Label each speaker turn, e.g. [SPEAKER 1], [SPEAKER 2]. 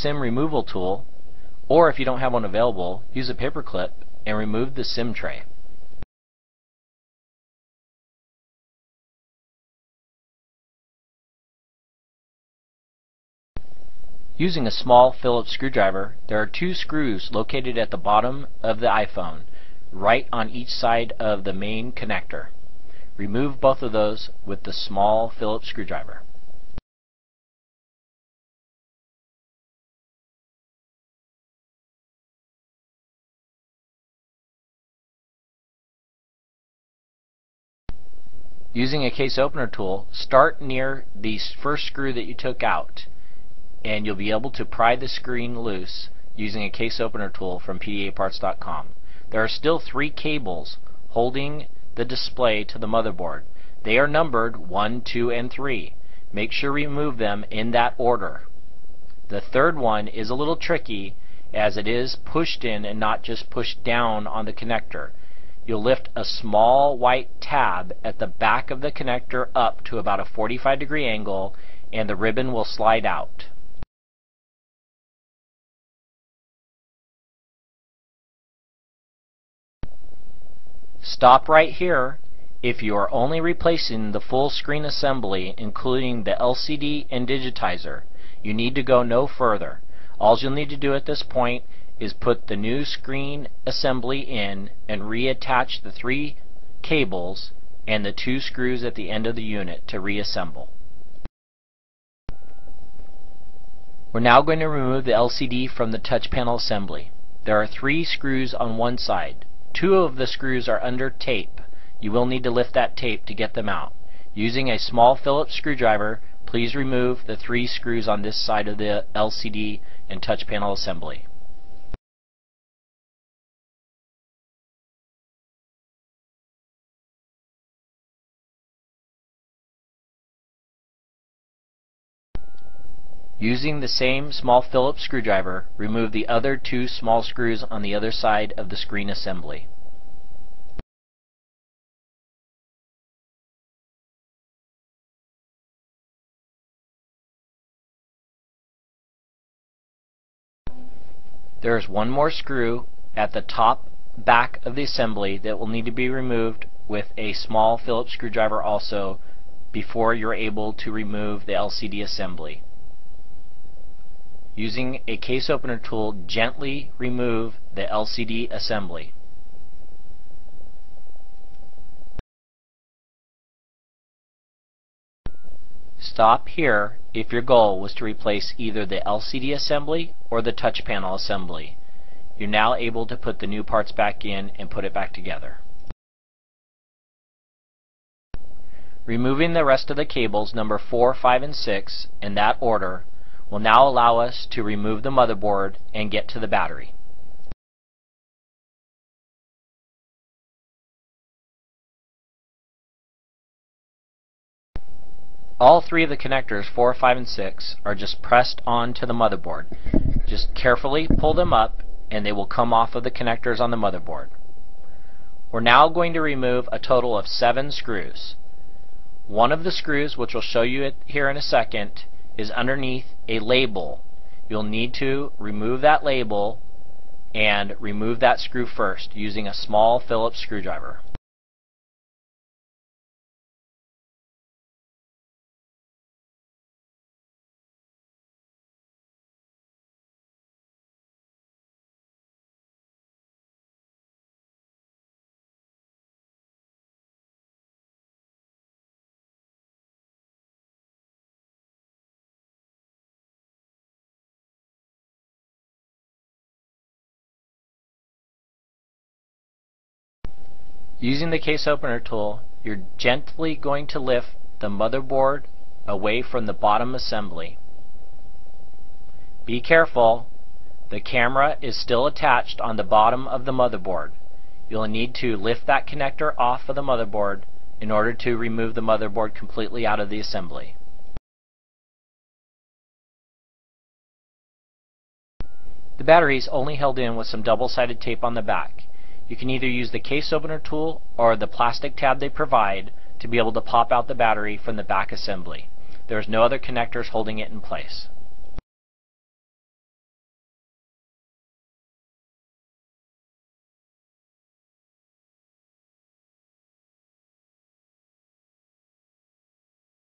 [SPEAKER 1] SIM removal tool, or if you don't have one available, use a paper clip and remove the SIM tray. Using a small Phillips screwdriver, there are two screws located at the bottom of the iPhone, right on each side of the main connector. Remove both of those with the small Phillips screwdriver. Using a case opener tool, start near the first screw that you took out, and you'll be able to pry the screen loose using a case opener tool from pdaparts.com. There are still 3 cables holding the display to the motherboard. They are numbered 1, 2, and 3. Make sure you remove them in that order. The third one is a little tricky as it is pushed in and not just pushed down on the connector. You'll lift a small white tab at the back of the connector up to about a 45-degree angle, and the ribbon will slide out. Stop right here. If you are only replacing the full screen assembly, including the LCD and digitizer, you need to go no further. All you'll need to do at this point is put the new screen assembly in and reattach the 3 cables and the 2 screws at the end of the unit to reassemble. We're now going to remove the LCD from the touch panel assembly. There are 3 screws on one side. 2 of the screws are under tape. You will need to lift that tape to get them out. Using a small Phillips screwdriver, please remove the 3 screws on this side of the LCD and touch panel assembly. Using the same small Phillips screwdriver, remove the other 2 small screws on the other side of the screen assembly. There is one more screw at the top back of the assembly that will need to be removed with a small Phillips screwdriver also before you're able to remove the LCD assembly. Using a case opener tool, gently remove the LCD assembly. Stop here if your goal was to replace either the LCD assembly or the touch panel assembly. You're now able to put the new parts back in and put it back together. Removing the rest of the cables, number 4, 5, and 6, in that order, will now allow us to remove the motherboard and get to the battery. All 3 of the connectors, 4, 5, and 6, are just pressed onto the motherboard. Just carefully pull them up and they will come off of the connectors on the motherboard. We're now going to remove a total of 7 screws. One of the screws, which will show you it here in a second, is underneath a label. You'll need to remove that label and remove that screw first using a small Phillips screwdriver. Using the case opener tool, you're gently going to lift the motherboard away from the bottom assembly. Be careful, the camera is still attached on the bottom of the motherboard. You'll need to lift that connector off of the motherboard in order to remove the motherboard completely out of the assembly. The battery is only held in with some double-sided tape on the back. You can either use the case opener tool or the plastic tab they provide to be able to pop out the battery from the back assembly. There is no other connectors holding it in place.